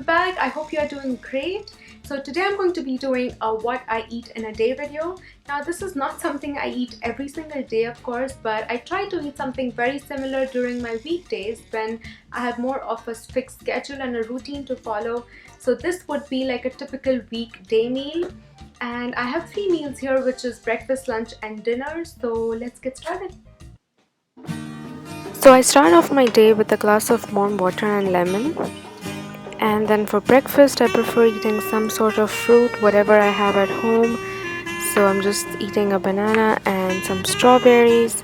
back. I hope you are doing great. So today I'm going to be doing a what I eat in a day video. Now this is not something I eat every single day, of course, but I try to eat something very similar during my weekdays when I have more of a fixed schedule and a routine to follow. So this would be like a typical weekday meal. And I have 3 meals here, which is breakfast, lunch and dinner. So let's get started. So I start off my day with a glass of warm water and lemon. And then for breakfast, I prefer eating some sort of fruit, whatever I have at home. So I'm just eating a banana and some strawberries.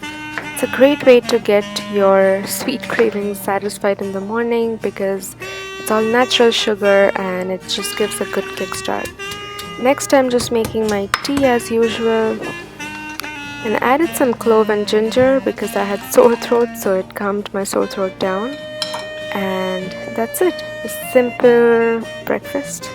It's a great way to get your sweet cravings satisfied in the morning because it's all natural sugar and it just gives a good kickstart. Next, I'm just making my tea as usual. And I added some clove and ginger because I had sore throat, so it calmed my sore throat down. And that's it. A simple breakfast.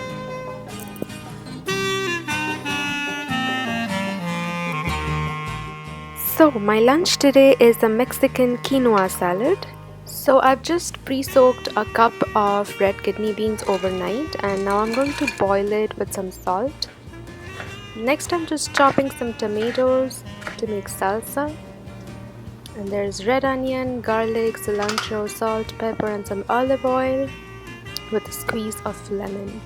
So my lunch today is a Mexican quinoa salad. So I've just pre-soaked a cup of red kidney beans overnight, and now I'm going to boil it with some salt. Next, I'm just chopping some tomatoes to make salsa. And there's red onion, garlic, cilantro, salt, pepper and some olive oil with a squeeze of lemon.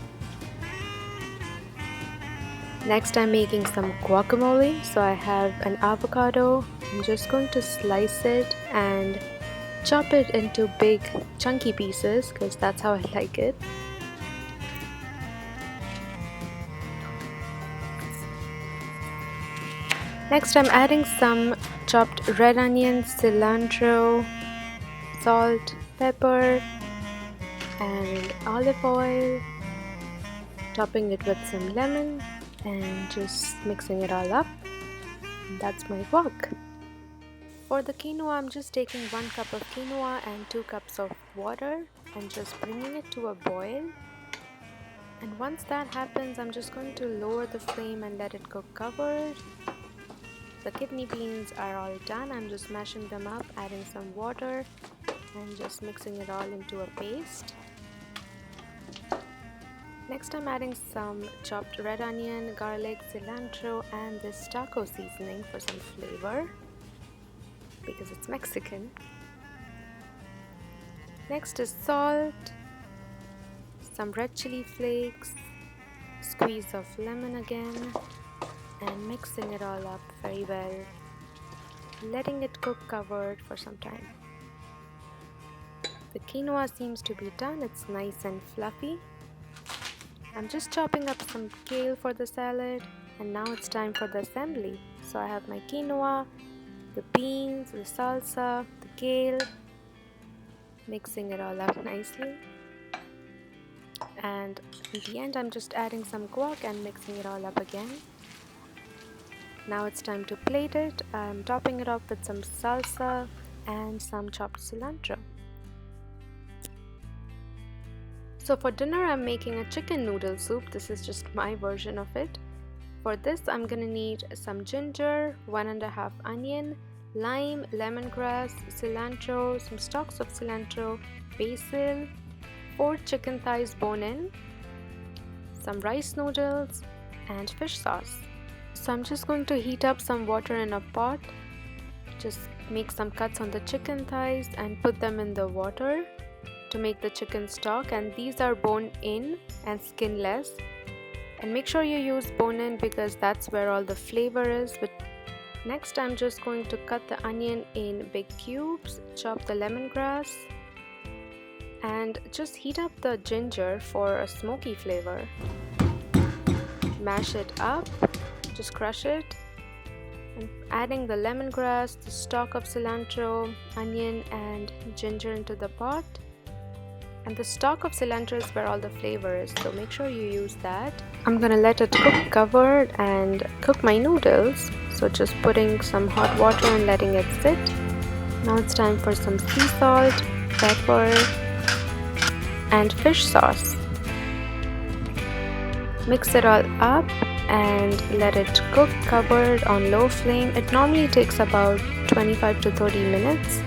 Next, I'm making some guacamole. So I have an avocado. I'm just going to slice it and chop it into big chunky pieces because that's how I like it. Next, I'm adding some chopped red onion, cilantro, salt, pepper, and olive oil, topping it with some lemon and just mixing it all up. And that's my guac. For the quinoa, I'm just taking 1 cup of quinoa and 2 cups of water and just bringing it to a boil. And once that happens, I'm just going to lower the flame and let it cook covered. The kidney beans are all done. I'm just mashing them up, adding some water and just mixing it all into a paste. Next, I'm adding some chopped red onion, garlic, cilantro and this taco seasoning for some flavor because it's Mexican. Next is salt, some red chili flakes, squeeze of lemon again, and mixing it all up very well, letting it cook covered for some time. The quinoa seems to be done. It's nice and fluffy. I'm just chopping up some kale for the salad, and now it's time for the assembly. So I have my quinoa, the beans, the salsa, the kale, mixing it all up nicely. And in the end, I'm just adding some guac and mixing it all up again. Now it's time to plate it. I'm topping it up with some salsa and some chopped cilantro. So for dinner, I'm making a chicken noodle soup. This is just my version of it. For this, I'm gonna need some ginger, 1½ onion, lime, lemongrass, cilantro, some stalks of cilantro, basil, 4 chicken thighs bone-in, some rice noodles, and fish sauce. So I'm just going to heat up some water in a pot, just make some cuts on the chicken thighs and put them in the water to make the chicken stock, and these are bone-in and skinless. And make sure you use bone-in because that's where all the flavor is. But next, I'm just going to cut the onion in big cubes, chop the lemongrass, and just heat up the ginger for a smoky flavor. Mash it up. Just crush it, and adding the lemongrass, the stalk of cilantro, onion and ginger into the pot. And the stalk of cilantro is where all the flavor is, so make sure you use that. I'm gonna let it cook covered and cook my noodles. So just putting some hot water and letting it sit. Now it's time for some sea salt, pepper and fish sauce. Mix it all up and let it cook covered on low flame. It normally takes about 25 to 30 minutes.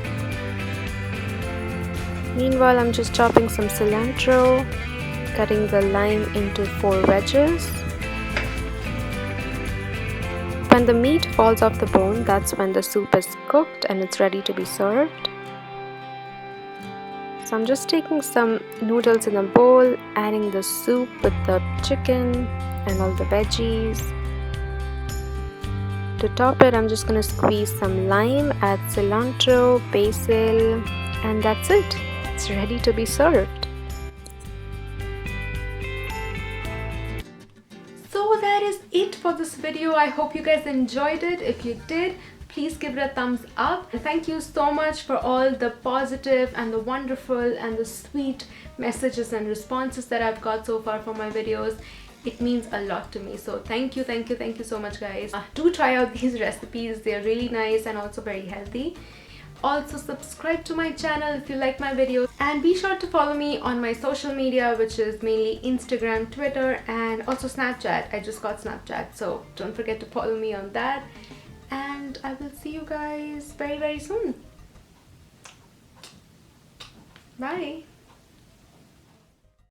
Meanwhile, I'm just chopping some cilantro, cutting the lime into 4 wedges. When the meat falls off the bone, that's when the soup is cooked and it's ready to be served. So I'm just taking some noodles in a bowl, adding the soup with the chicken and all the veggies. To top it, I'm just going to squeeze some lime, add cilantro, basil, and that's it. It's ready to be served. So that is it for this video. I hope you guys enjoyed it. If you did, please give it a thumbs up. And thank you so much for all the positive and the wonderful and the sweet messages and responses that I've got so far for my videos. It means a lot to me. So thank you so much, guys. Do try out these recipes. They're really nice and also very healthy. Also subscribe to my channel if you like my videos, and be sure to follow me on my social media, which is mainly Instagram, Twitter, and also Snapchat. I just got Snapchat, so don't forget to follow me on that, and I will see you guys very soon. Bye.